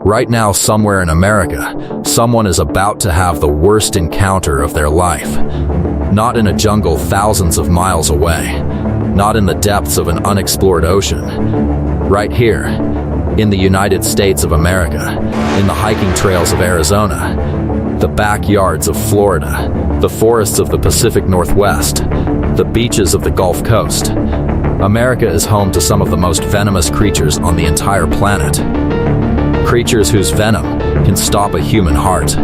Right now, somewhere in America, someone is about to have the worst encounter of their life. Not in a jungle thousands of miles away, not in the depths of an unexplored ocean. Right here, in the United States of America, in the hiking trails of Arizona, the backyards of Florida, the forests of the Pacific Northwest, the beaches of the Gulf Coast. America is home to some of the most venomous creatures on the entire planet. Creatures whose venom can stop a human heart,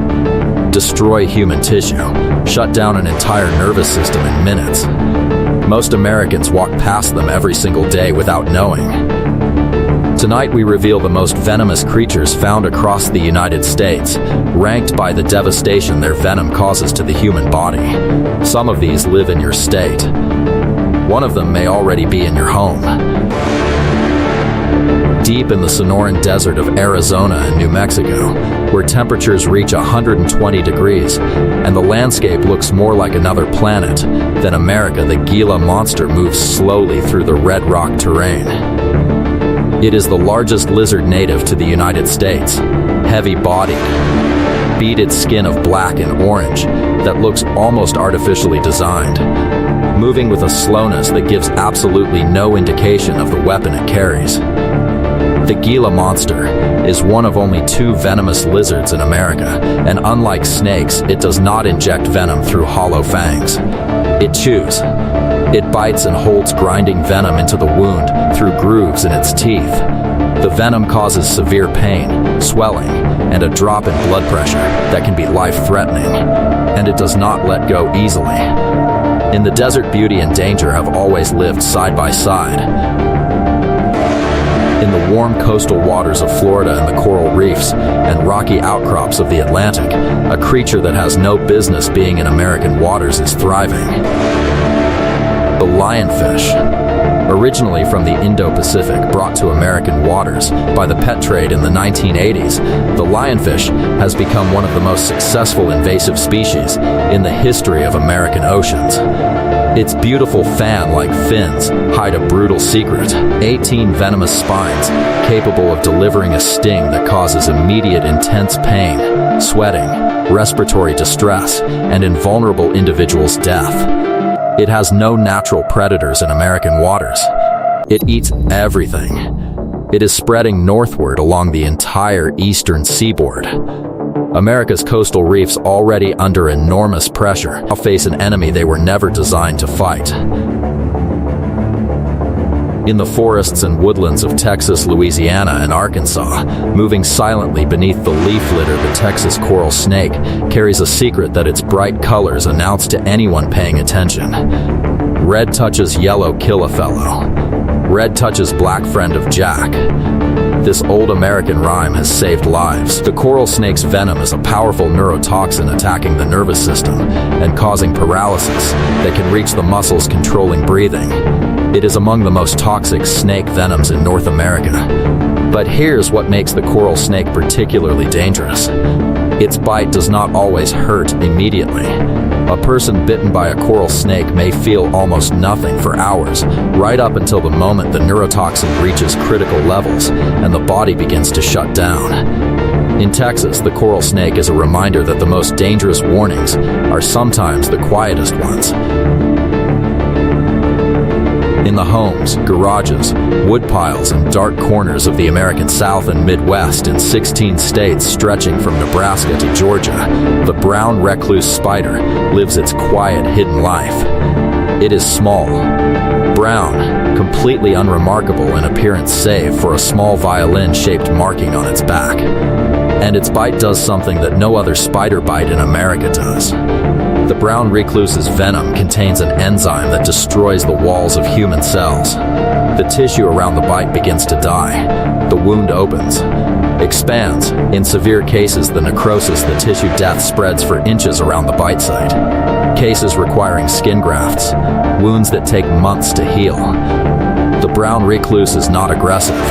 destroy human tissue, shut down an entire nervous system in minutes. Most Americans walk past them every single day without knowing. Tonight we reveal the most venomous creatures found across the United States, ranked by the devastation their venom causes to the human body. Some of these live in your state. One of them may already be in your home. Deep in the Sonoran Desert of Arizona and New Mexico, where temperatures reach 120 degrees and the landscape looks more like another planet than America, the Gila monster moves slowly through the red rock terrain. It is the largest lizard native to the United States, heavy-bodied, beaded skin of black and orange that looks almost artificially designed, moving with a slowness that gives absolutely no indication of the weapon it carries. The Gila monster is one of only 2 venomous lizards in America, and unlike snakes, it does not inject venom through hollow fangs. It chews. It bites and holds grinding venom into the wound through grooves in its teeth. The venom causes severe pain, swelling, and a drop in blood pressure that can be life-threatening, and it does not let go easily. In the desert, beauty and danger have always lived side by side. In the warm coastal waters of Florida and the coral reefs and rocky outcrops of the Atlantic, a creature that has no business being in American waters is thriving. The lionfish. Originally from the Indo-Pacific, brought to American waters by the pet trade in the 1980s, the lionfish has become one of the most successful invasive species in the history of American oceans. Its beautiful fan-like fins hide a brutal secret: 18 venomous spines capable of delivering a sting that causes immediate intense pain, sweating, respiratory distress, and in vulnerable individuals' death. It has no natural predators in American waters. It eats everything. It is spreading northward along the entire eastern seaboard. America's coastal reefs, already under enormous pressure, now face an enemy they were never designed to fight. In the forests and woodlands of Texas, Louisiana, and Arkansas, moving silently beneath the leaf litter, the Texas coral snake carries a secret that its bright colors announce to anyone paying attention. Red touches yellow, kill a fellow. Red touches black, friend of Jack. This old American rhyme has saved lives. The coral snake's venom is a powerful neurotoxin attacking the nervous system and causing paralysis that can reach the muscles controlling breathing. It is among the most toxic snake venoms in North America. But here's what makes the coral snake particularly dangerous. Its bite does not always hurt immediately. A person bitten by a coral snake may feel almost nothing for hours, right up until the moment the neurotoxin reaches critical levels and the body begins to shut down. In Texas, the coral snake is a reminder that the most dangerous warnings are sometimes the quietest ones. In the homes, garages, woodpiles, and dark corners of the American South and Midwest in 16 states stretching from Nebraska to Georgia, the brown recluse spider lives its quiet, hidden life. It is small, brown, completely unremarkable in appearance save for a small violin-shaped marking on its back. And its bite does something that no other spider bite in America does. The brown recluse's venom contains an enzyme that destroys the walls of human cells. The tissue around the bite begins to die. The wound opens, expands. In severe cases, the necrosis, the tissue death, spreads for inches around the bite site. Cases requiring skin grafts, wounds that take months to heal. The brown recluse is not aggressive.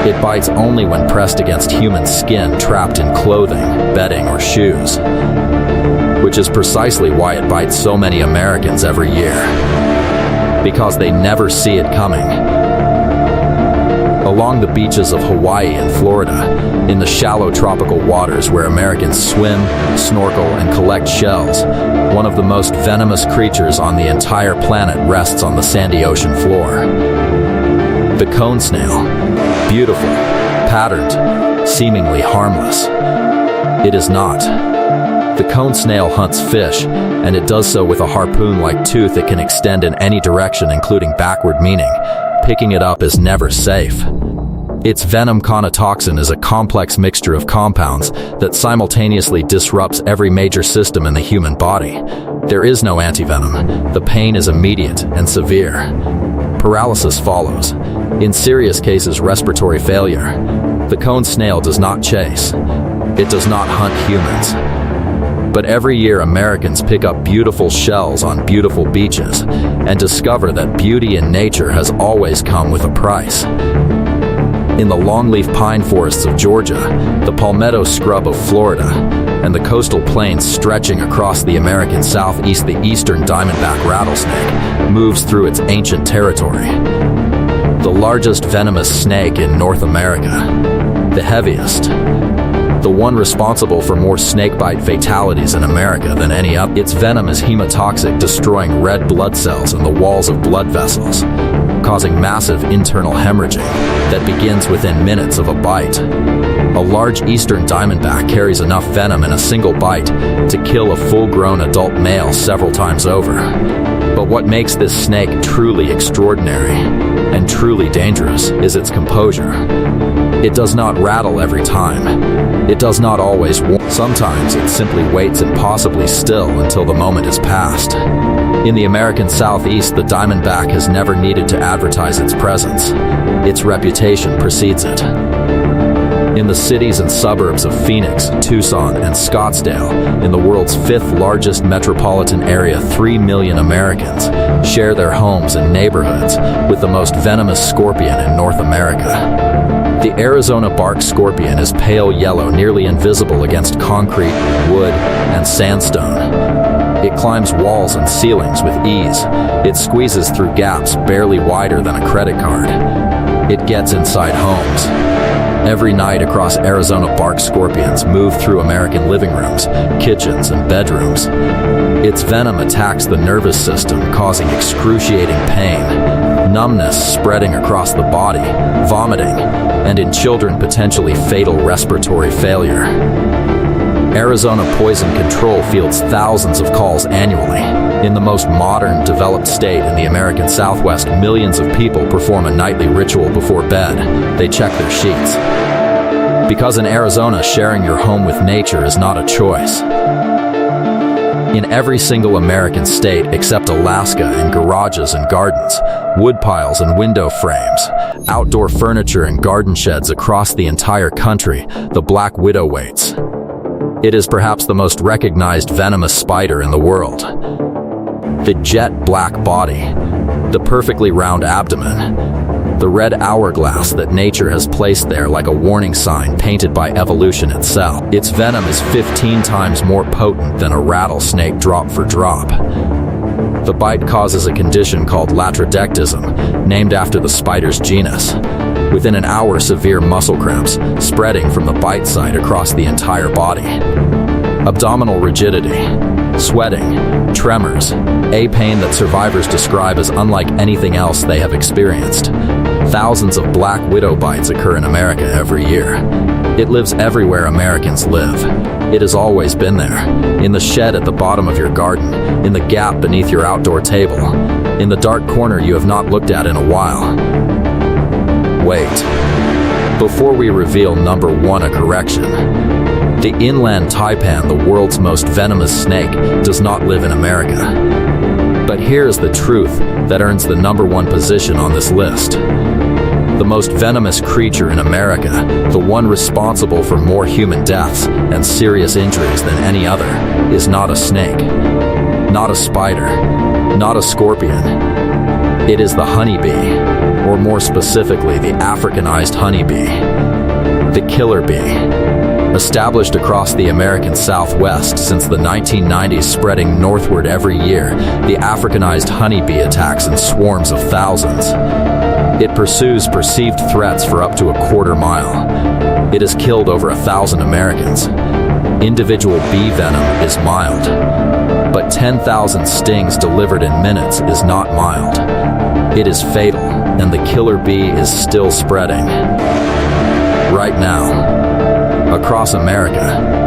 It bites only when pressed against human skin trapped in clothing, bedding, or shoes. Which is precisely why it bites so many Americans every year. Because they never see it coming. Along the beaches of Hawaii and Florida, in the shallow tropical waters where Americans swim, snorkel, and collect shells, one of the most venomous creatures on the entire planet rests on the sandy ocean floor. The cone snail. Beautiful, patterned, seemingly harmless. It is not. The cone snail hunts fish, and it does so with a harpoon-like tooth it can extend in any direction, including backward, meaning picking it up is never safe. Its venom conotoxin is a complex mixture of compounds that simultaneously disrupts every major system in the human body. There is no antivenom. The pain is immediate and severe. Paralysis follows. In serious cases, respiratory failure. The cone snail does not chase. It does not hunt humans. But every year, Americans pick up beautiful shells on beautiful beaches and discover that beauty in nature has always come with a price. In the longleaf pine forests of Georgia, the palmetto scrub of Florida, and the coastal plains stretching across the American Southeast, the eastern diamondback rattlesnake moves through its ancient territory. The largest venomous snake in North America, the heaviest, the one responsible for more snakebite fatalities in America than any other. Its venom is hemotoxic, destroying red blood cells in the walls of blood vessels, causing massive internal hemorrhaging that begins within minutes of a bite. A large eastern diamondback carries enough venom in a single bite to kill a full-grown adult male several times over. But what makes this snake truly extraordinary and truly dangerous is its composure. It does not rattle every time. It does not always warn. Sometimes it simply waits impossibly still until the moment is past. In the American Southeast, the diamondback has never needed to advertise its presence. Its reputation precedes it. In the cities and suburbs of Phoenix, Tucson, and Scottsdale, in the world's fifth largest metropolitan area, 3 million Americans share their homes and neighborhoods with the most venomous scorpion in North America. The Arizona bark scorpion is pale yellow, nearly invisible against concrete, wood, and sandstone. It climbs walls and ceilings with ease. It squeezes through gaps barely wider than a credit card. It gets inside homes. Every night across Arizona, bark scorpions move through American living rooms, kitchens, and bedrooms. Its venom attacks the nervous system, causing excruciating pain, numbness spreading across the body, vomiting, and in children, potentially fatal respiratory failure. Arizona Poison Control fields thousands of calls annually. In the most modern, developed state in the American Southwest, millions of people perform a nightly ritual before bed. They check their sheets. Because in Arizona, sharing your home with nature is not a choice. In every single American state except Alaska, in garages and gardens, wood piles and window frames, outdoor furniture and garden sheds across the entire country, the black widow waits. It is perhaps the most recognized venomous spider in the world. The jet black body, the perfectly round abdomen, the red hourglass that nature has placed there like a warning sign painted by evolution itself. Its venom is 15 times more potent than a rattlesnake drop for drop. The bite causes a condition called latrodectism, named after the spider's genus. Within an hour, severe muscle cramps, spreading from the bite site across the entire body. Abdominal rigidity, sweating, tremors, a pain that survivors describe as unlike anything else they have experienced. Thousands of black widow bites occur in America every year. It lives everywhere Americans live. It has always been there. In the shed at the bottom of your garden, in the gap beneath your outdoor table, in the dark corner you have not looked at in a while. Wait. Before we reveal number one, a correction. The inland taipan, the world's most venomous snake, does not live in America. But here is the truth that earns the number one position on this list. The most venomous creature in America, the one responsible for more human deaths and serious injuries than any other, is not a snake, not a spider, not a scorpion. It is the honeybee, or more specifically, the Africanized honeybee, the killer bee. Established across the American Southwest since the 1990s, spreading northward every year, the Africanized honeybee attacks in swarms of thousands. It pursues perceived threats for up to a quarter mile. It has killed over 1,000 Americans. Individual bee venom is mild, but 10,000 stings delivered in minutes is not mild. It is fatal, and the killer bee is still spreading. Right now, across America,